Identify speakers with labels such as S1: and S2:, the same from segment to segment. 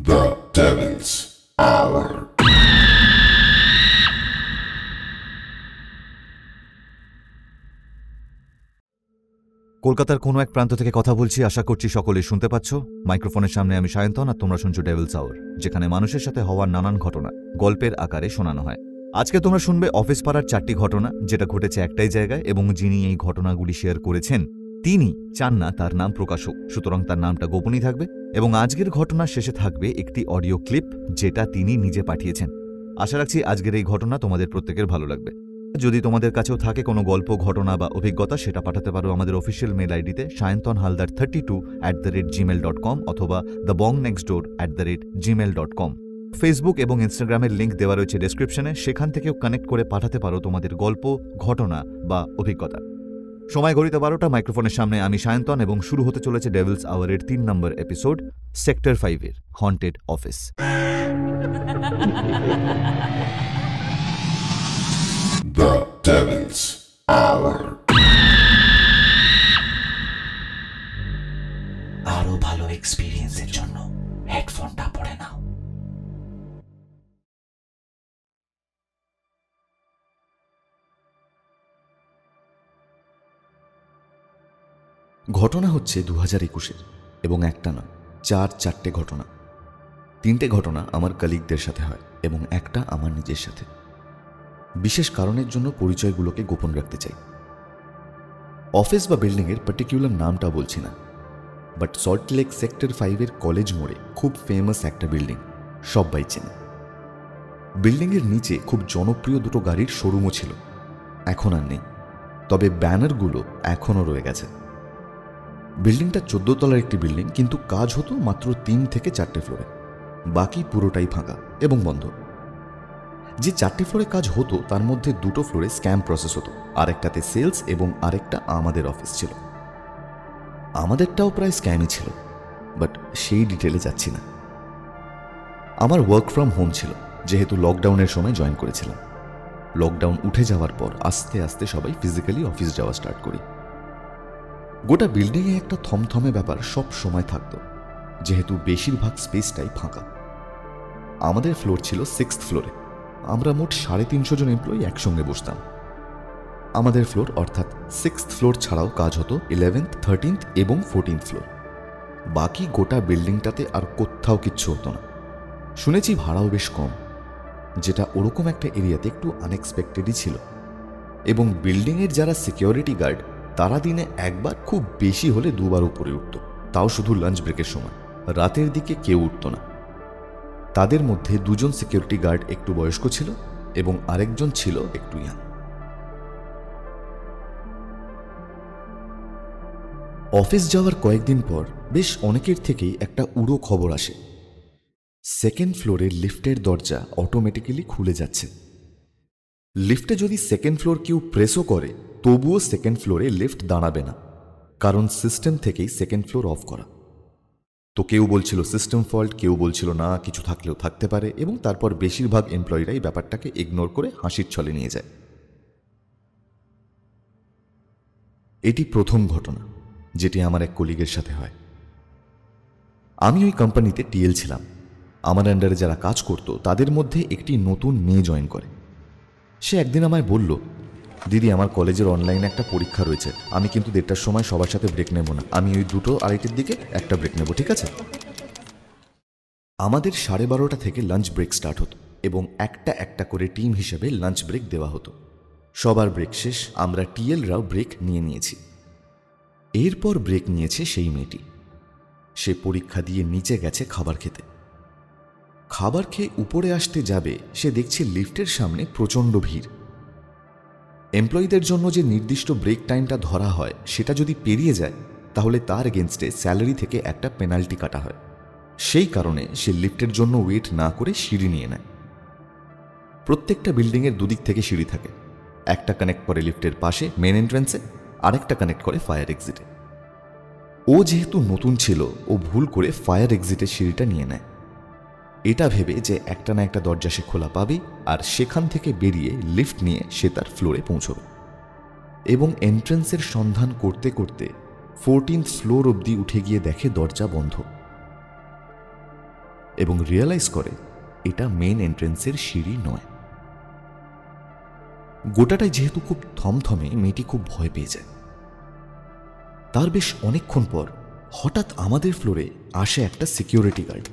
S1: The Devil's Hour.
S2: কলকাতার কোনো এক প্রান্ত থেকে কথা বলছি, আশা করছি সকলেই শুনতে পাচ্ছ। মাইক্রোফোনের সামনে আমি সায়ন্তন, আর তোমরা শুনছো ডেভিলস আওয়ার, যেখানে মানুষের সাথে হওয়ার নানান ঘটনা গল্পের আকারে শোনানো হয়। আজকে তোমরা শুনবে অফিস পাড়ার 4টি ঘটনা, যেটা ঘটেছে একটাই জায়গায়, এবং যিনি এই ঘটনাগুলি শেয়ার করেছেন তিনি চান না তার নাম প্রকাশ হোক, সুতরাং তার নামটা গোপনই থাকবে। এবং আজকের ঘটনার শেষে থাকবে একটি অডিও ক্লিপ, যেটা তিনি নিজে পাঠিয়েছেন। আশা রাখছি আজকের এই ঘটনা তোমাদের প্রত্যেকের ভালো লাগবে। যদি তোমাদের কাছেও থাকে কোনো গল্প, ঘটনা বা অভিজ্ঞতা, সেটা পাঠাতে পারো আমাদের অফিসিয়াল মেল আইডিতে sayantonhaldar32@gmail.com অথবা thebongnextdoor@gmail.com। ফেসবুক এবং ইনস্টাগ্রামের লিঙ্ক দেওয়া রয়েছে ডেসক্রিপশনে, সেখান থেকেও কানেক্ট করে পাঠাতে পারো তোমাদের গল্প, ঘটনা বা অভিজ্ঞতা। সময় ঘড়িতে 12টা, মাইক্রোফোনের সামনে আমি সায়ন্তন, এবং শুরু হতে চলেছে ডেভিলস আওয়ারের 3 নম্বর এপিসোড, সেক্টর 5-এর haunted office.
S1: The Devil's Hour.
S3: আরো ভালো এক্সপেরিয়েন্সের জন্য হেডফোনটা পরে নাও।
S4: ঘটনা হচ্ছে 2021-এর, এবং একটা নয়, 4টে ঘটনা। 3টে ঘটনা আমার কলিগদের সাথে হয় এবং একটা আমার নিজের সাথে। বিশেষ কারণের জন্য পরিচয়গুলোকে গোপন রাখতে চাই। অফিস বা বিল্ডিংয়ের পার্টিকুলার নামটা বলছি না, বাট সল্টলেক সেক্টর 5-এর কলেজ মোড়ে খুব ফেমাস একটা বিল্ডিং, সবাই চেনে। বিল্ডিংয়ের নিচে খুব জনপ্রিয় দুটো গাড়ির শোরুমও ছিল, এখন আর নেই, তবে ব্যানারগুলো এখনও রয়ে গেছে। বিল্ডিংটা 14 তলার একটি বিল্ডিং, কিন্তু কাজ হতো মাত্র 3 থেকে 4টে ফ্লোরে, বাকি পুরোটাই ফাঁকা এবং বন্ধ। যে 4টে ফ্লোরে কাজ হতো তার মধ্যে 2টো ফ্লোরে স্ক্যাম প্রসেস হতো, আরেকটাতে সেলস এবং আরেকটা আমাদের অফিস ছিল। আমাদেরটাও প্রায় স্ক্যামই ছিল, বাট সেই ডিটেলে যাচ্ছি না। আমার ওয়ার্ক ফ্রম হোম ছিল, যেহেতু লকডাউনের সময় জয়েন করেছিলাম। লকডাউন উঠে যাওয়ার পর আস্তে আস্তে সবাই ফিজিক্যালি অফিস যাওয়া স্টার্ট করি। গোটা বিল্ডিংয়ে একটা থমথমে ব্যাপার সব সময় থাকতো, যেহেতু বেশিরভাগ স্পেসটাই ফাঁকা। আমাদের ফ্লোর ছিল 6th ফ্লোরে। আমরা মোট 350 জন এমপ্লয়ি একসঙ্গে বসতাম। আমাদের ফ্লোর অর্থাৎ 6th ফ্লোর ছাড়াও কাজ হতো 11th, 13th এবং 14th ফ্লোর। বাকি গোটা বিল্ডিংটাতে আর কোথাও কিচ্ছু হতো না। শুনেছি ভাড়াও বেশ কম, যেটা ওরকম একটা এরিয়াতে একটু আনএক্সপেক্টেডই ছিল। এবং বিল্ডিংয়ের যারা সিকিউরিটি গার্ড, তারা দিনে একবার, খুব বেশি হলে 2বার উপরে উঠত, তাও শুধু লাঞ্চ ব্রেকের সময়। রাতের দিকে কেউ উঠত না। তাদের মধ্যে 2জন সিকিউরিটি গার্ড একটু বয়স্ক ছিল এবং আরেকজন ছিল একটু ইয়াং। অফিস যাওয়ার কয়েকদিন পর বেশ অনেকের থেকেই একটা উড়ো খবর আসে, 2nd ফ্লোরের লিফটের দরজা অটোমেটিক্যালি খুলে যাচ্ছে। লিফটে যদি 2nd ফ্লোর কেউ প্রেসও করে, তবুও 2nd ফ্লোরে লিফট দাঁড়াবে না, কারণ সিস্টেম থেকেই 2nd ফ্লোর অফ করা। তো কেউ বলছিল সিস্টেম ফল্ট, কেউ বলছিল না কিছু থাকলেও থাকতে পারে, এবং তারপর বেশিরভাগ এমপ্লয়িরাই ব্যাপারটাকে ইগনোর করে হাসির ছলে নিয়ে যায়। এটি প্রথম ঘটনা, যেটি আমার এক কলিগের সাথে হয়। আমি ওই কোম্পানিতে টিএল ছিলাম। আমার আন্ডারে যারা কাজ করত তাদের মধ্যে একটি নতুন মেয়ে জয়েন করে। সে একদিন আমায় বলল, দিদি, আমার কলেজের অনলাইনে একটা পরীক্ষা রয়েছে, আমি কিন্তু 1:30টার সময় সবার সাথে ব্রেক নেব না, আমি ওই 2:30 দিকে একটা ব্রেক নেব, ঠিক আছে? আমাদের 12:30 থেকে লাঞ্চ ব্রেক স্টার্ট হতো এবং একটা একটা করে টিম হিসেবে লাঞ্চ ব্রেক দেওয়া হতো। সবার ব্রেক শেষ, আমরা টিএলরাও ব্রেক নিয়েছি। এরপর ব্রেক নিয়েছে সেই মেয়েটি। সে পরীক্ষা দিয়ে নিচে গেছে খাবার খেতে। খাবার খেয়ে উপরে আসতে যাবে, সে দেখছে লিফটের সামনে প্রচণ্ড ভিড়। এমপ্লয়িদের জন্য যে নির্দিষ্ট ব্রেক টাইমটা ধরা হয়, সেটা যদি পেরিয়ে যায় তাহলে তার এগেনস্টে স্যালারি থেকে একটা পেনাল্টি কাটা হয়। সেই কারণে সে লিফটের জন্য ওয়েট না করে সিঁড়ি নিয়ে নেয়। প্রত্যেকটা বিল্ডিংয়ের দুদিক থেকে সিঁড়ি থাকে, একটা কানেক্ট করে লিফটের পাশে মেন এন্ট্রান্সে, আরেকটা কানেক্ট করে ফায়ার এক্সিটে। ও যেহেতু নতুন ছিল, ও ভুল করে ফায়ার এক্সিটের সিঁড়িটা নিয়ে নেয়, এটা ভেবে যে একটা না একটা দরজা সে খোলা পাবে, আর সেখান থেকে বেরিয়ে লিফট নিয়ে সে তার ফ্লোরে পৌঁছবে। এবং এন্ট্রান্সের সন্ধান করতে করতে 14th ফ্লোর অবধি উঠে গিয়ে দেখে দরজা বন্ধ এবং রিয়েলাইজ করে এটা মেন এন্ট্রেন্সের সিঁড়ি নয়। গোটাটাই যেহেতু খুব থমথমে, মেয়েটি খুব ভয় পেয়ে যায়। তার বেশ অনেকক্ষণ পর হঠাৎ আমাদের ফ্লোরে আসে একটা সিকিউরিটি গার্ড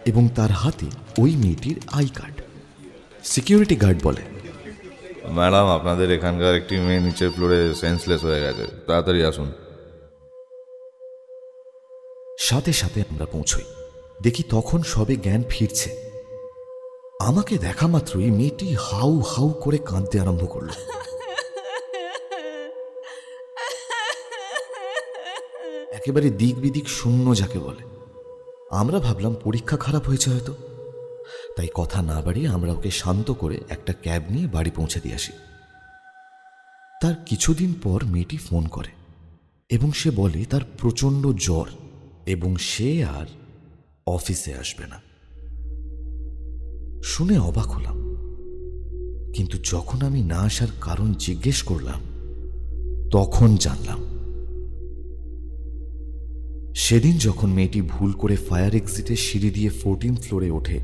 S4: এবং তার হাতে ওই মেয়েটির আই কার্ড। সিকিউরিটি গার্ড বলে,
S5: ম্যাডাম, আপনাদের এখানকার একটি মেয়ে নিচের ফ্লোরে সেন্সলেস হয়ে গেছে, তাড়াতাড়ি আসুন।
S4: সাথে সাথে আমরা পৌঁছই। দেখি তখন সবে জ্ঞান ফিরছে। আমাকে দেখা মাত্রই মেয়েটি হাউ হাউ করে কাঁদতে আরম্ভ করল। একেবারে দিক বিদিক শূন্য যাকে বলে। আমরা ভাবলাম পরীক্ষা খারাপ হয়েছে হয়তো, তাই কথা না বাড়িয়ে আমরা ওকে শান্ত করে একটা ক্যাব নিয়ে বাড়ি পৌঁছে দিয়ে আসি। তার কিছুদিন পর মেয়েটি ফোন করে এবং সে বলে তার প্রচণ্ড জ্বর এবং সে আর অফিসে আসবে না। শুনে অবাক হলাম, কিন্তু যখন আমি না আসার কারণ জিজ্ঞেস করলাম তখন জানলাম সেদিন যখন মেয়েটি ভুল করে ফায়ার এক্সিটের সিঁড়ি দিয়ে 14th ফ্লোরে ওঠে,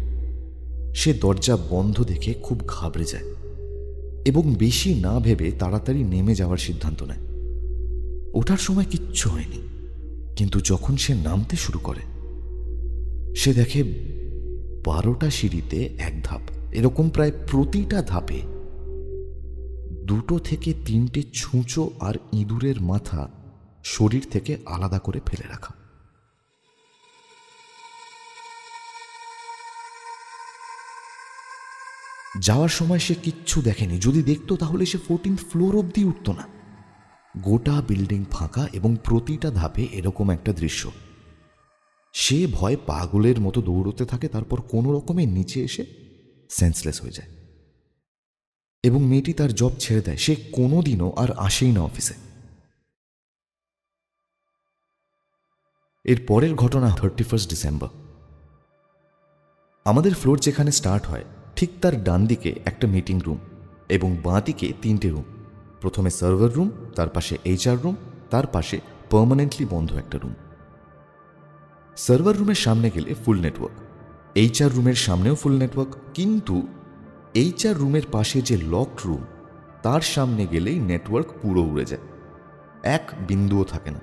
S4: সে দরজা বন্ধ দেখে খুব ঘাবড়ে যায় এবং বেশি না ভেবে তাড়াতাড়ি নেমে যাওয়ার সিদ্ধান্ত নেয়। ওঠার সময় কিচ্ছু হয়নি, কিন্তু যখন সে নামতে শুরু করে সে দেখে 12টা সিঁড়িতে এক ধাপ, এরকম প্রায় প্রতিটা ধাপে 2 থেকে 3টে ছুঁচো আর ইঁদুরের মাথা শরীর থেকে আলাদা করে ফেলে রাখা। যাওয়ার সময় সে কিচ্ছু দেখেনি, যদি দেখতো তাহলে সে 14th ফ্লোর অবধি উঠত না। গোটা বিল্ডিং ফাঁকা এবং প্রতিটা ধাপে এরকম একটা দৃশ্য। সে ভয় পাগলের মতো দৌড়তে থাকে, তারপর কোনো রকমে নিচে এসে সেন্সলেস হয়ে যায় এবং মেয়েটি তার জব ছেড়ে দেয়। সে কোনোদিনও আর আসেই না অফিসে। এর পরের ঘটনা 31 ডিসেম্বর। আমাদের ফ্লোর যেখানে স্টার্ট হয় ঠিক তার ডান দিকে একটা মিটিং রুম এবং বাঁ দিকে 3টে রুম। প্রথমে সার্ভার রুম, তার পাশে HR রুম, তার পাশে পার্মানেন্টলি বন্ধ একটা রুম। সার্ভার রুমের সামনে গেলে ফুল নেটওয়ার্ক, HR রুমের সামনেও ফুল নেটওয়ার্ক, কিন্তু HR রুমের পাশে যে লকড রুম তার সামনে গেলেই নেটওয়ার্ক পুরো উড়ে যায়, এক বিন্দুও থাকে না।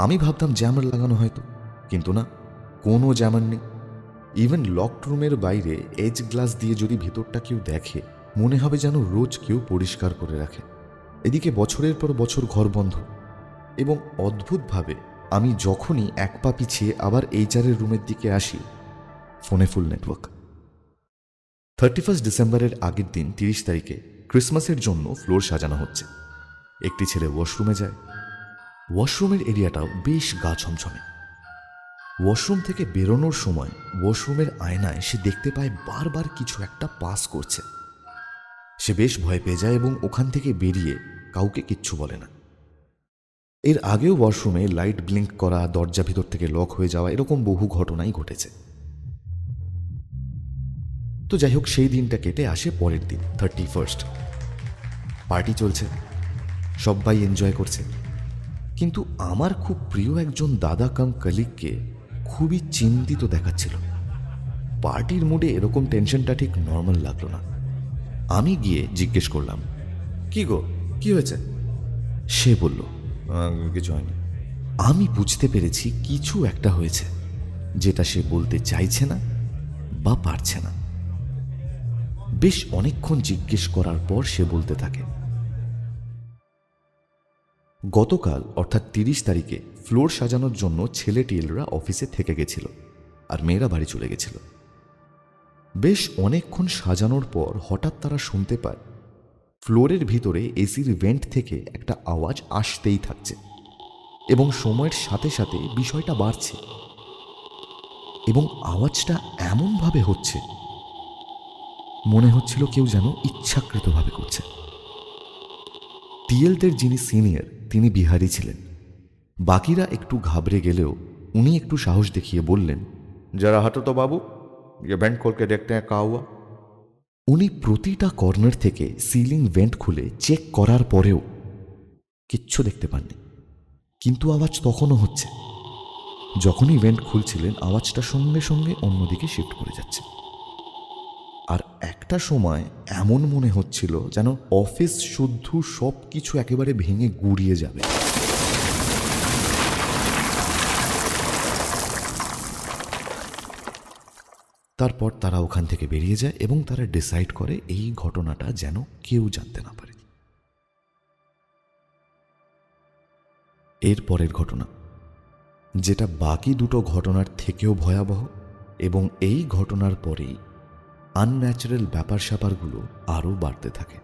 S4: আমি ভাবতাম জ্যামার লাগানো হয়তো, কিন্তু না, কোনো জ্যামার নেই। ইভেন লকড রুমের বাইরে এজ গ্লাস দিয়ে যদি ভেতরটা কেউ দেখে মনে হবে যেন রোজ কেউ পরিষ্কার করে রাখে। এদিকে বছরের পর বছর ঘর বন্ধ এবং অদ্ভুতভাবে আমি যখনই এক পা পিছিয়ে আবার HR রুমের দিকে আসি, ফোনে ফুল নেটওয়ার্ক। 31 ডিসেম্বরের আগের দিন 30 তারিখে ক্রিসমাসের জন্য ফ্লোর সাজানো হচ্ছে। একটি ছেলে ওয়াশরুমে যায়। ওয়াশরুমের এরিয়াটাও বেশ গা ছমছমে। ওয়াশরুম থেকে বেরোনোর সময় ওয়াশরুমের আয়নায় সে দেখতে পায় বারবার কিছু একটা পাস করছে। সে বেশ ভয় পেয়ে যায় এবং ওখান থেকে বেরিয়ে কাউকে কিচ্ছু বলে না। এর আগেও ওয়াশরুমে লাইট ব্লিঙ্ক করা, দরজা ভিতর থেকে লক হয়ে যাওয়া, এরকম বহু ঘটনাই ঘটেছে। তো যাই হোক, সেই দিনটা কেটে আসে পরের দিন 31st। পার্টি চলছে, সবাই এনজয় করছে, কিন্তু আমার খুব প্রিয় একজন দাদা কাম কলিগকে খুবই চিন্তিত দেখাচ্ছিল। পার্টির মুডে এরকম টেনশনটা ঠিক নর্মাল লাগলো না। আমি গিয়ে জিজ্ঞেস করলাম, কি গো, কি হয়েছে? সে বলল,
S5: কিছু হয়নি।
S4: আমি বুঝতে পেরেছি কিছু একটা হয়েছে, যেটা সে বলতে চাইছে না বা পারছে না। বেশ অনেকক্ষণ জিজ্ঞেস করার পর সে বলতে থাকে, গতকাল অর্থাৎ 30 তারিখে ফ্লোর সাজানোর জন্য ছেলে টিয়েলরা অফিসে থেকে গেছিল আর মেয়েরা বাড়ি চলে গেছিল। বেশ অনেকক্ষণ সাজানোর পর হঠাৎ তারা শুনতে পায় ফ্লোরের ভিতরে এসির ভেন্ট থেকে একটা আওয়াজ আসতেই থাকছে এবং সময়ের সাথে সাথে বিষয়টা বাড়ছে এবং আওয়াজটা এমনভাবে হচ্ছে মনে হচ্ছিল কেউ যেন ইচ্ছাকৃতভাবে করছে। টিয়েলদের যিনি সিনিয়র তিনি বিহারি ছিলেন। বাকিরা একটু ঘাবড়ে গেলেও উনি একটু সাহস দেখিয়ে বললেন,
S5: যারা হাঁটো তো বাবু, ये वेंट खोल के देखते हैं क्या हुआ।
S4: উনি প্রতিটা কর্নার থেকে সিলিং ভেন্ট খুলে চেক করার পরেও কিচ্ছু দেখতে পাননি। কিন্তু আওয়াজ তখনও হচ্ছে। যখন ইভেন্ট খুলছিলেন আওয়াজটা সঙ্গে সঙ্গে অন্যদিকে শিফট করে যাচ্ছে। আর একটা সময় এমন মনে হচ্ছিল যেন অফিস শুদ্ধ সব কিছু একেবারে ভেঙে গুড়িয়ে যাবে। তারপর তারা ওখান থেকে বেরিয়ে যায় এবং তারা ডিসাইড করে এই ঘটনাটা যেন কেউ জানতে না পারে। এর পরের ঘটনা, যেটা বাকি দুটো ঘটনার থেকেও ভয়াবহ, এবং এই ঘটনার পরেই আনন্যাচারাল ব্যাপার স্যাপারগুলো আরও বাড়তে থাকে।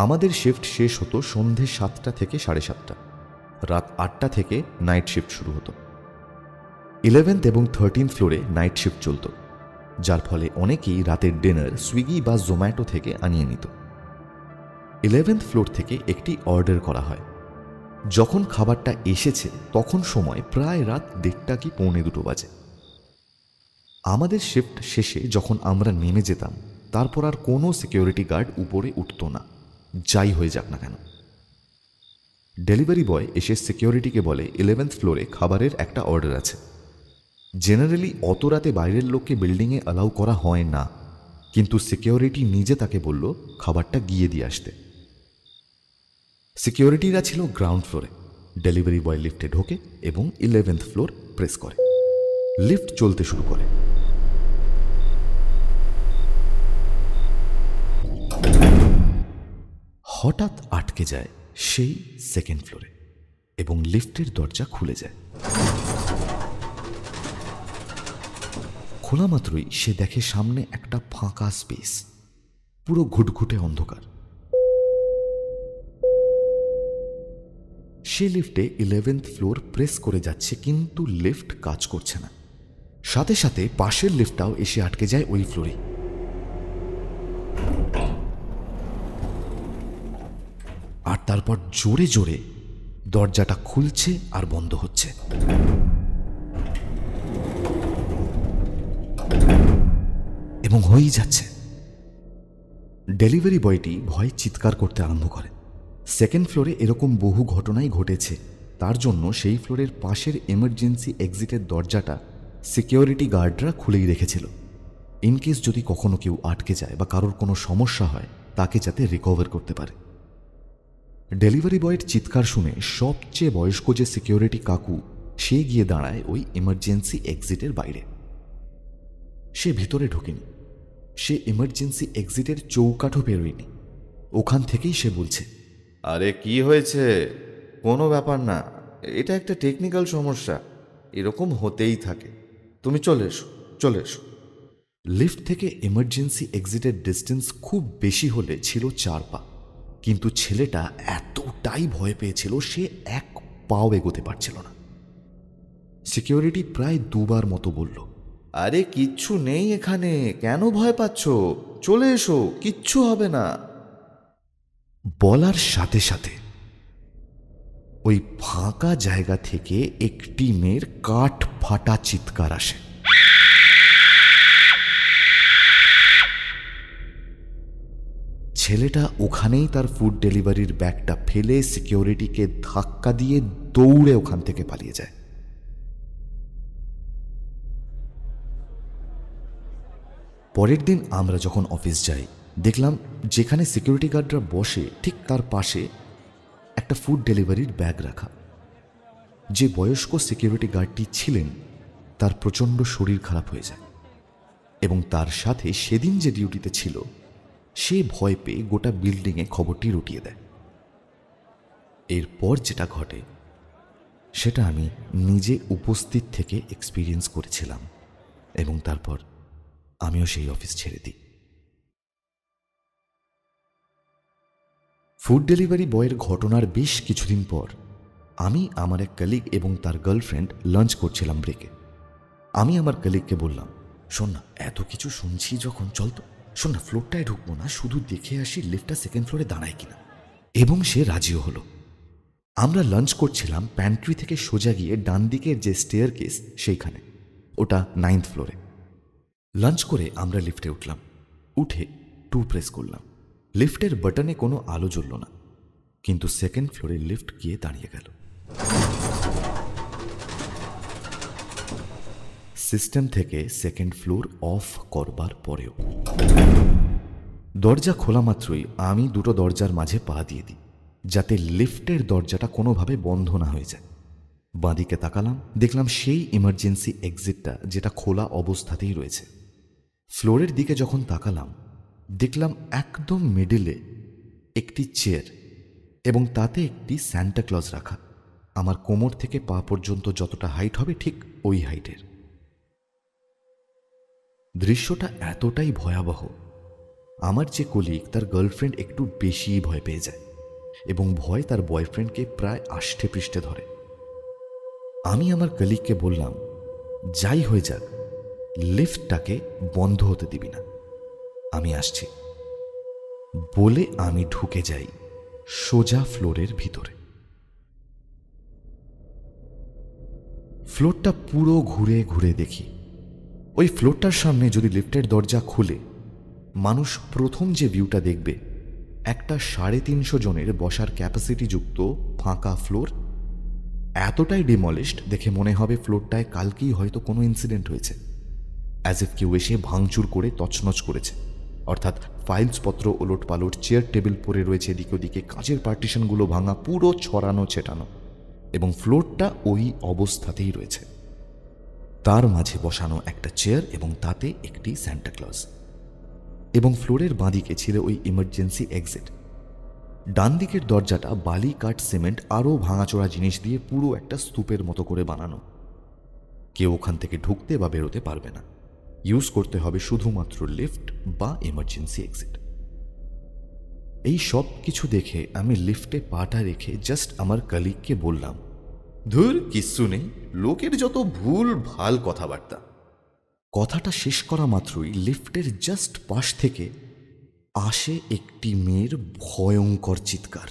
S4: আমাদের শিফট শেষ হতো সন্ধে 7টা থেকে 7:30। রাত 8টা থেকে নাইট শিফট শুরু হতো। 11th এবং 13th ফ্লোরে নাইট শিফট চলত, যার ফলে অনেকেই রাতের ডিনার সুইগি বা জোম্যাটো থেকে আনিয়ে নিত। 11th ফ্লোর থেকে একটি অর্ডার করা হয়। যখন খাবারটা এসেছে তখন সময় প্রায় রাত 1:30 কি 1:45 বাজে। আমাদের শিফট শেষে যখন আমরা নেমে যেতাম তারপর আর কোনো সিকিউরিটি গার্ড উপরে উঠত না, যাই হয়ে যাক না কেন। ডেলিভারি বয় এসে সিকিউরিটিকে বলে 11th ফ্লোরে খাবারের একটা অর্ডার আছে। জেনারেলি অত রাতে বাইরের লোককে বিল্ডিংয়ে অ্যালাউ করা হয় না, কিন্তু সিকিউরিটি নিজে তাকে বলল খাবারটা গিয়ে দিয়ে আসতে। সিকিউরিটিরা ছিল গ্রাউন্ড ফ্লোরে। ডেলিভারি বয় লিফটে ঢোকে এবং 11th ফ্লোর প্রেস করে। লিফট চলতে শুরু করে। হঠাৎ আটকে যায় সেই 2nd ফ্লোরে এবং লিফটের দরজা খুলে যায়। খোলা মাত্রই সে দেখে সামনে একটা ফাঁকা স্পেস, পুরো ঘুটঘুটে অন্ধকার। সে লিফটে 11th ফ্লোর প্রেস করে যাচ্ছে, কিন্তু লিফট কাজ করছে না। সাথে সাথে পাশের লিফটটাও এসে আটকে যায় ওই ফ্লোরে। আর তারপর জোরে জোরে দরজাটা খুলছে আর বন্ধ হচ্ছে। এবং হয়েই যাচ্ছে। ডেলিভারি বয়টি ভয়ে চিৎকার করতে আরম্ভ করে। 2nd ফ্লোরে এরকম বহু ঘটনাই ঘটেছে, তার জন্য সেই ফ্লোরের পাশের এমার্জেন্সি এক্সিটের দরজাটা সিকিউরিটি গার্ডরা খুলেই রেখেছিল, ইনকেস যদি কখনো কেউ আটকে যায় বা কারোর কোনো সমস্যা হয় তাকে যাতে রিকভার করতে পারে। ডেলিভারি বয়ের চিৎকার শুনে সবচেয়ে বয়স্ক যে সিকিউরিটি কাকু, সে গিয়ে দাঁড়ায় ওই এমার্জেন্সি এক্সিটের বাইরে। সে ভিতরে ঢোকেনি, সে এমার্জেন্সি এক্সিটের চৌকাঠও বেরোয়নি। ওখান থেকেই সে বলছে,
S5: আরে কি হয়েছে, কোনো ব্যাপার না, এটা একটা টেকনিক্যাল সমস্যা, এরকম হতেই থাকে, তুমি চলে এসো চলে এসো।
S4: লিফট থেকে এমার্জেন্সি এক্সিটের ডিস্টেন্স খুব বেশি হলে ছিল 4 পা, কিন্তু ছেলেটা এতটাই ভয় পেয়েছিল সে 1 পাও এগোতে পারছিল না। সিকিউরিটি প্রায় 2 বার মতো বলল,
S5: আরে কিচ্ছু নেই এখানে, কেন ভয় পাচ্ছ, চলে এসো, কিচ্ছু হবে না।
S4: বলার সাথে সাথে ওই ফাঁকা জায়গা থেকে একটি মেয়ের কাঠ ফাটা চিৎকার আসে। ছেলেটা ওখানেই তার ফুড ডেলিভারির ব্যাগটা ফেলে সিকিউরিটিকে ধাক্কা দিয়ে দৌড়ে ওখান থেকে পালিয়ে যায়। পরের দিন আমরা যখন অফিস যাই দেখলাম যেখানে সিকিউরিটি গার্ডরা বসে ঠিক তার পাশে একটা ফুড ডেলিভারির ব্যাগ রাখা। যে বয়স্ক সিকিউরিটি গার্ডটি ছিলেন তার প্রচণ্ড শরীর খারাপ হয়ে যায় এবং তার সাথে সেদিন যে ডিউটিতে ছিল সে ভয় পেয়ে গোটা বিল্ডিংয়ে খবরটি রটিয়ে দেয়। এরপর যেটা ঘটে সেটা আমি নিজে উপস্থিত থেকে এক্সপিরিয়েন্স করেছিলাম এবং তারপর আমিও সেই অফিস ছেড়ে দিই। ফুড ডেলিভারি বয়ের ঘটনার বেশ কিছুদিন পর আমি আমার এক কলিগ এবং তার গার্লফ্রেন্ড লাঞ্চ করছিলাম ব্রেকে। আমি আমার কলিগকে বললাম, শোন না, এত কিছু শুনছি যখন, চল তো শোন না, ফ্লোরটায় ঢুকবো না, শুধু দেখে আসি লিফটটা 2nd ফ্লোরে দাঁড়ায় কিনা। এবং সে রাজিও হলো। আমরা লাঞ্চ করছিলাম প্যান্ট্রি থেকে সোজা গিয়ে ডান দিকের যে স্টেয়ার কেস সেইখানে, ওটা 9th ফ্লোরে। লাঞ্চ করে আমরা লিফটে উঠলাম। উঠে 2 প্রেস করলাম। লিফটের বাটনে কোনো আলো জ্বলল না। কিন্তু সেকেন্ড ফ্লোরে লিফট গিয়ে দাঁড়িয়ে গেল। সিস্টেম থেকে সেকেন্ড ফ্লোর অফ করবার পরেও দরজা খোলা মাত্রই আমি দুটো দরজার মাঝে পা দিয়ে দিই, যাতে লিফটের দরজাটা কোনোভাবে বন্ধ না হয়ে যায়। বাঁদিকে তাকালাম, দেখলাম সেই ইমার্জেন্সি এক্সিটটা যেটা খোলা অবস্থাতেই রয়েছে। ফ্লোরের দিকে যখন তাকালাম, দেখলাম একদম মিডিলে একটি চেয়ার এবং তাতে একটি স্যান্টা ক্লজ রাখা, আমার কোমর থেকে পা পর্যন্ত যতটা হাইট হবে ঠিক ওই হাইটের। দৃশ্যটা এতটাই ভয়াবহ, আমার যে কলিগ তার গার্লফ্রেন্ড একটু বেশিই ভয় পেয়ে যায় এবং ভয় তার বয়ফ্রেন্ডকে প্রায় আষ্টে পৃষ্ঠে ধরে। আমি আমার কলিগকে বললাম, যাই হয়ে যাক লিফটটাকে বন্ধ হতে দিবি না, আমি আসছি। বলে আমি ঢুকে যাই সোজা ফ্লোরের ভিতরে। ফ্লোরটা পুরো ঘুরে ঘুরে দেখি। ওই ফ্লোরটার সামনে যদি লিফটের দরজা খুলে মানুষ প্রথম যে ভিউটা দেখবে, একটা 350 জনের বসার ক্যাপাসিটি যুক্ত ফাঁকা ফ্লোর, এতটাই ডিমলিশড দেখে মনে হবে ফ্লোরটায় কালকেই হয়তো কোনো ইনসিডেন্ট হয়েছে, অ্যাজ ইফ কেউ এসে ভাঙচুর করে তছনছ করেছে। অর্থাৎ ফাইলসপত্র ওলট পালট, চেয়ার টেবিল পরে রয়েছে এদিকে ওদিকে, কাঁচের পার্টিশনগুলো ভাঙা, পুরো ছড়ানো ছেটানো, এবং ফ্লোরটা ওই অবস্থাতেই রয়েছে। তার মাঝে বসানো একটা চেয়ার এবং তাতে একটি স্যান্টা ক্লজ, এবং ফ্লোরের বাঁদিকে ছিল ওই ইমার্জেন্সি এক্সিট। ডান দিকের দরজাটা বালি, কাঠ, সিমেন্ট আরও ভাঙাচোরা জিনিস দিয়ে পুরো একটা স্তূপের মতো করে বানানো। কেউ ওখান থেকে ঢুকতে বা বেরোতে পারবে না, ইউজ করতে হবে শুধুমাত্র লিফট বা ইমার্জেন্সি এক্সিট। এই সব কিছু দেখে আমি লিফটে পাটা রেখে জাস্ট আমার কলিগকে বললাম,
S5: ধুর, কিচ্ছু নেই, লোকের যত ভুল ভাল কথাবার্তা।
S4: কথাটা শেষ করা মাত্রই লিফটের জাস্ট পাশ থেকে আসে একটি মেয়ের ভয়ঙ্কর চিৎকার।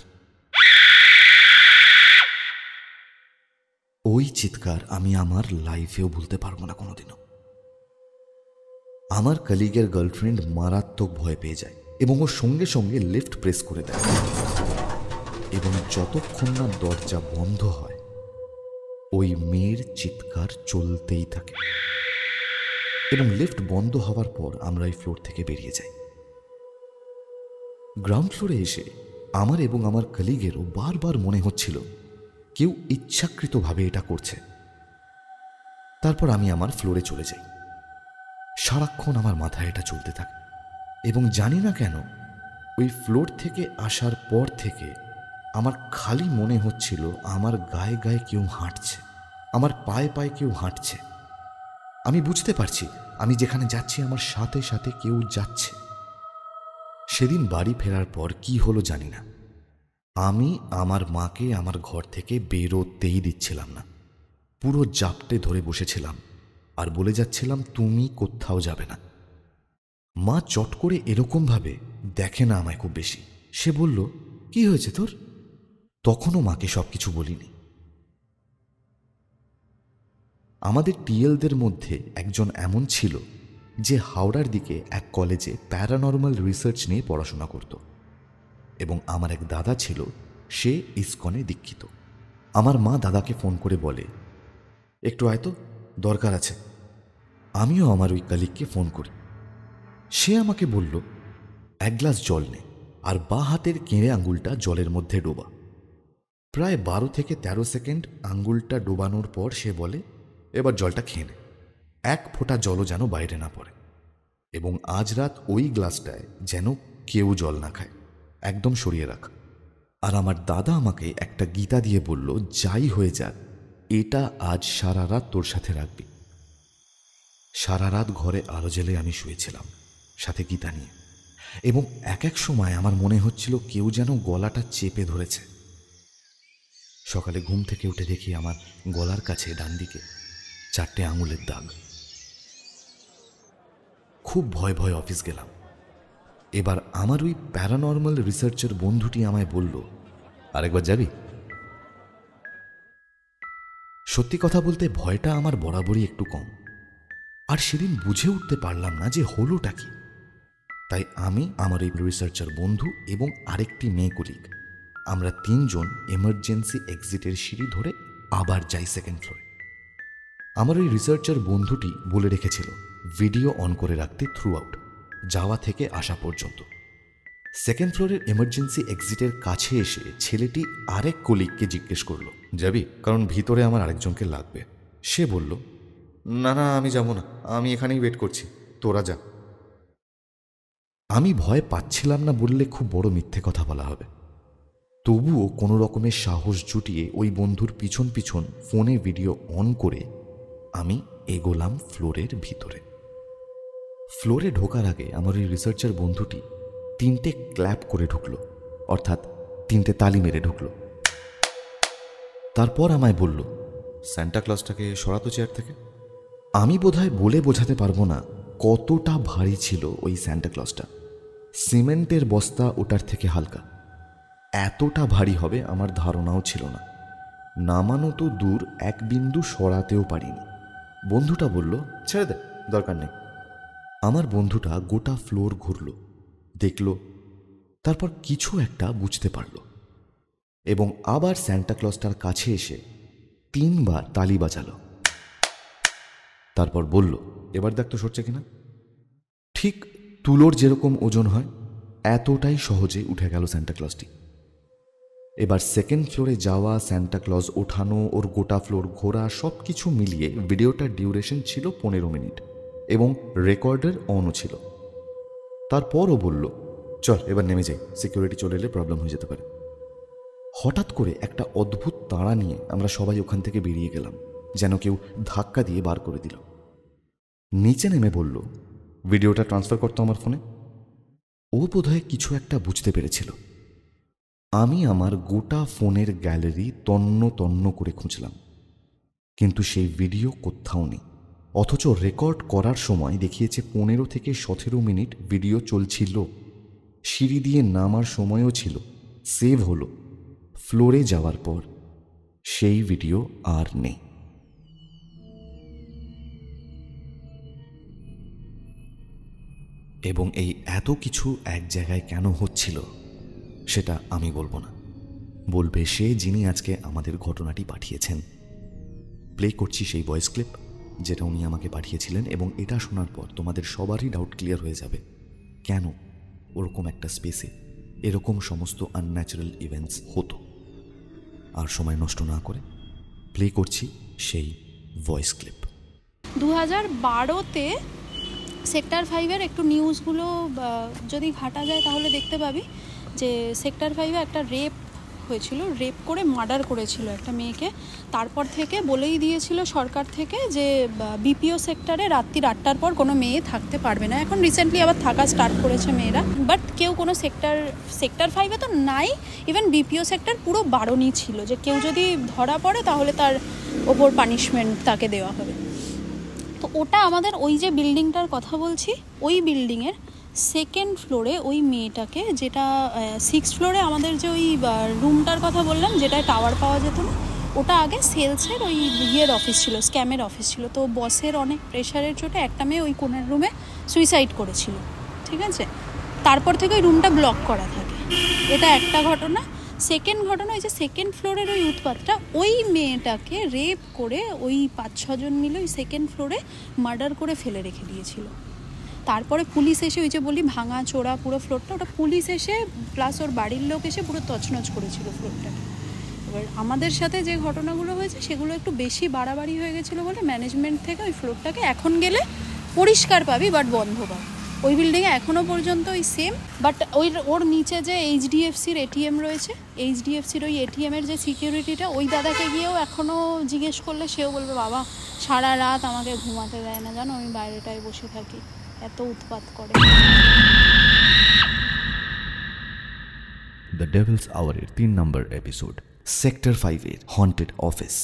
S4: ওই চিৎকার আমি আমার লাইফেও ভুলতে পারবো না কোনোদিনও। আমার কলিগের গার্লফ্রেন্ড মারাত্মক ভয় পেয়ে যায় এবং ওর সঙ্গে সঙ্গে লিফট প্রেস করে দেয়, এবং যতক্ষণ না দরজা বন্ধ হয় ওই মেয়ের চিৎকার চলতেই থাকে। এবং লিফট বন্ধ হওয়ার পর আমরা এই ফ্লোর থেকে বেরিয়ে যাই। গ্রাউন্ড ফ্লোরে এসে আমার এবং আমার কলিগেরও বারবার মনে হচ্ছিল কেউ ইচ্ছাকৃতভাবে এটা করছে। তারপর আমি আমার ফ্লোরে চলে যাই। সারাক্ষণ আমার মাথায় এটা চলতে থাকে, এবং জানি না কেন ওই ফ্লোর থেকে আসার পর থেকে আমার খালি মনে হচ্ছিল আমার গায়ে গায়ে কেউ হাঁটছে, আমার পায়ে পায়ে কেউ হাঁটছে। আমি বুঝতে পারছি আমি যেখানে যাচ্ছি আমার সাথে সাথে কেউ যাচ্ছে। সেদিন বাড়ি ফেরার পর কি হলো জানি না, আমি আমার মাকে আমার ঘর থেকে বেরোতেই দিচ্ছিলাম না। পুরো জাপটে ধরে বসেছিলাম আর বলে যাচ্ছিলাম, তুমি কোথাও যাবে না। মা চট করে এরকমভাবে দেখে না আমায় খুব বেশি। সে বলল, কি হয়েছে তোর? তখনও মাকে সবকিছু বলিনি। আমাদের টিএলদের মধ্যে একজন এমন ছিল যে হাওড়ার দিকে এক কলেজে প্যারানর্মাল রিসার্চ নিয়ে পড়াশোনা করত, এবং আমার এক দাদা ছিল, সে ইসকনে দীক্ষিত। আমার মা দাদাকে ফোন করে বলে, একটু আয় তো, দরকার আছে। আমিও আমার ওই কলিগকে ফোন করি। সে আমাকে বলল, এক গ্লাস জল নে, আর বাঁ হাতের কেঁড়ে আঙুলটা জলের মধ্যে ডোবা। প্রায় 12 থেকে 13 সেকেন্ড আঙুলটা ডোবানোর পর সে বলে, এবার জলটা খেয়ে নে, এক ফোঁটা জলও যেন বাইরে না পড়ে, এবং আজ রাত ওই গ্লাসটায় যেন কেউ জল না খায়, একদম সরিয়ে রাখ। আর আমার দাদা আমাকে একটা গীতা দিয়ে বলল, যাই হয়ে যাক এটা আজ সারা রাত তোর সাথে রাখবি। সারা রাত ঘরে আলো জ্বেলে আমি শুয়েছিলাম সাথে গীতা নিয়ে, এবং এক এক সময় আমার মনে হচ্ছিল কেউ যেন গলাটা চেপে ধরেছে। সকালে ঘুম থেকে উঠে দেখি আমার গলার কাছে ডান দিকে 4টে আঙুলের দাগ। খুব ভয় ভয় অফিস গেলাম। এবার আমার ওই প্যারানর্মাল রিসার্চের বন্ধুটি আমায় বলল, আরেকবার যাবি? সত্যি কথা বলতে ভয়টা আমার বরাবরই একটু কম, আর সেদিন বুঝে উঠতে পারলাম না যে হলোটা কি। তাই আমি, আমার এই রিসার্চার বন্ধু এবং আরেকটি মেয়ে কলিগ, আমরা 3 জন এমার্জেন্সি এক্সিটের সিঁড়ি ধরে আবার যাই সেকেন্ড ফ্লোরে। আমার ওই রিসার্চার বন্ধুটি বলে রেখেছিল ভিডিও অন করে রাখতে থ্রু আউট, যাওয়া থেকে আসা পর্যন্ত। সেকেন্ড ফ্লোরের এমার্জেন্সি এক্সিটের কাছে এসে ছেলেটি আরেক কলিগকে জিজ্ঞেস করলো,
S5: যাবি? কারণ ভিতরে আমার আরেকজনকে লাগবে।
S4: সে বলল,
S5: না না, আমি যাব না, আমি এখানেই ওয়েট করছি, তোরা যা।
S4: আমি ভয় পাচ্ছিলাম না বললে খুব বড় মিথ্যে কথা বলা হবে। তবুও কোনো রকমের সাহস জুটিয়ে ওই বন্ধুর পিছন পিছন ফোনে ভিডিও অন করে আমি এগোলাম ফ্লোরের ভিতরে। ফ্লোরে ঢোকার আগে আমার ওই রিসার্চার বন্ধুটি 3টে ক্ল্যাপ করে ঢুকল, অর্থাৎ 3টে তালি মেরে ঢুকল। তারপর আমায় বলল,
S5: স্যান্টা ক্লজটাকে সরাতো চেয়ার থেকে।
S4: আমি বোধহয় বলে বোঝাতে পারবো না কতটা ভারী ছিল ওই স্যান্টা ক্লজটা। সিমেন্টের বস্তা ওটার থেকে হালকা। এতটা ভারী হবে আমার ধারণাও ছিল না। নামানো তো দূর, এক বিন্দু সরাতেও পারিনি। বন্ধুটা বলল,
S5: ছেড়ে দে, দরকার নেই।
S4: আমার বন্ধুটা গোটা ফ্লোর ঘুরল, দেখল, তারপর কিছু একটা বুঝতে পারল এবং আবার স্যান্টা ক্লজটার কাছে এসে 3 বার তালি বাজালো। তারপর বলল,
S5: এবার দেখ তো সরছে কিনা।
S4: ঠিক তুলোর যেরকম ওজন হয় এতটাই সহজে উঠে গেল স্যান্টা ক্লজটি। এবার সেকেন্ড ফ্লোরে যাওয়া, স্যান্টা ক্লজ ওঠানো, ওর গোটা ফ্লোর ঘোরা, সব কিছু মিলিয়ে ভিডিওটার ডিউরেশন ছিল 15 মিনিট এবং রেকর্ডার অনও ছিল। তারপরও বলল,
S5: চল এবার নেমে যাই, সিকিউরিটি চলে এলে প্রবলেম হয়ে যেতে পারে।
S4: হঠাৎ করে একটা অদ্ভুত তাড়া নিয়ে আমরা সবাই ওখান থেকে বেরিয়ে গেলাম, যেন কেউ ধাক্কা দিয়ে বার করে দিল। নিচে নেমে বলল,
S5: ভিডিওটা ট্রান্সফার করতো আমার ফোনে।
S4: ও বোধহয় কিছু একটা বুঝতে পেরেছিল। আমি আমার গোটা ফোনের গ্যালারি তন্ন তন্ন করে খুঁজলাম, কিন্তু সেই ভিডিও কোথাও নেই। অথচ রেকর্ড করার সময় দেখিয়েছে 15 থেকে 17 মিনিট ভিডিও চলছিল। সিঁড়ি দিয়ে নামার সময়ও ছিল, সেভ হলো। ফ্লোরে যাওয়ার পর সেই ভিডিও আর নেই। এবং এই এত কিছু এক জায়গায় কেন হচ্ছিল সেটা আমি বলবো না, বলবে সে যিনি আজকে আমাদের ঘটনাটি পাঠিয়েছেন। প্লে করছি সেই ভয়েস ক্লিপ যেটা উনি আমাকে পাঠিয়েছিলেন, এবং এটা শোনার পর তোমাদের সবারই ডাউট ক্লিয়ার হয়ে যাবে কেন ওরকম একটা স্পেসে এরকম সমস্ত আনন্যাচারাল ইভেন্টস হতো। আর সময় নষ্ট না করে প্লে করছি সেই ভয়েস ক্লিপ।
S6: 2012-তে সেক্টর 5-এর একটু নিউজগুলো যদি ঘাটা যায় তাহলে দেখতে পাবি যে সেক্টর 5-এ একটা রেপ হয়েছিল, রেপ করে মার্ডার করেছিল একটা মেয়েকে। তারপর থেকে বলেই দিয়েছিল সরকার থেকে যে বিপিও সেক্টরে রাত্রি 8টার পর কোনো মেয়ে থাকতে পারবে না। এখন রিসেন্টলি আবার থাকা স্টার্ট করেছে মেয়েরা, বাট কেউ কোনো সেক্টর 5-এ তো নাই। ইভেন বিপিও সেক্টর পুরো বারণই ছিল যে কেউ যদি ধরা পড়ে তাহলে তার ওপর পানিশমেন্ট তাকে দেওয়া হবে। তো ওটা আমাদের ওই যে বিল্ডিংটার কথা বলছি, ওই বিল্ডিংয়ের সেকেন্ড ফ্লোরে ওই মেয়েটাকে, যেটা 6th ফ্লোরে আমাদের যে ওই রুমটার কথা বললাম যেটা টাওয়ার পাওয়া যেত না, ওটা আগে সেলসের ওই ইয়ের অফিস ছিল, স্ক্যামের অফিস ছিল। তো বসের অনেক প্রেশারের চোটে একটা মেয়ে ওই কোণের রুমে সুইসাইড করেছিল, ঠিক আছে। তারপর থেকে ওই রুমটা ব্লক করা থাকে। এটা একটা ঘটনা। সেকেন্ড ঘটনা, ওই যে সেকেন্ড ফ্লোরের ওই উৎপাতটা, ওই মেয়েটাকে রেপ করে ওই 5-6 জন মিলে ওই সেকেন্ড ফ্লোরে মার্ডার করে ফেলে রেখে দিয়েছিল। তারপরে পুলিশ এসে, ওই যে বলি ভাঙা চোরা পুরো ফ্লোরটা, ওটা পুলিশ এসে প্লাস ওর বাড়ির লোক এসে পুরো তছনছ করেছিল ফ্লোরটাকে। এবার আমাদের সাথে যে ঘটনাগুলো হয়েছে সেগুলো একটু বেশি বাড়াবাড়ি হয়ে গেছিলো বলে ম্যানেজমেন্ট থেকে ওই ফ্লোরটাকে এখন গেলে পরিষ্কার পাবি, বাট বন্ধ পাবি। ওই বিল্ডিংয়ে এখনও পর্যন্ত ওই সেম, বাট ওর নিচে যে এইচডিএফসির এটিএম রয়েছে, এইচডিএফসির ওই এটিএমের যে সিকিউরিটিটা, ওই দাদাকে গিয়েও এখনও জিজ্ঞেস করলে সেও বলবে, বাবা সারা রাত আমাকে ঘুমাতে দেয় না, জানো, আমি বাইরেটায় বসে থাকি, এত উৎপাত করে।
S4: দ্য ডেভিলস আওয়ারের 3 নম্বর এপিসোড, সেক্টর 5-এর হন্টেড অফিস।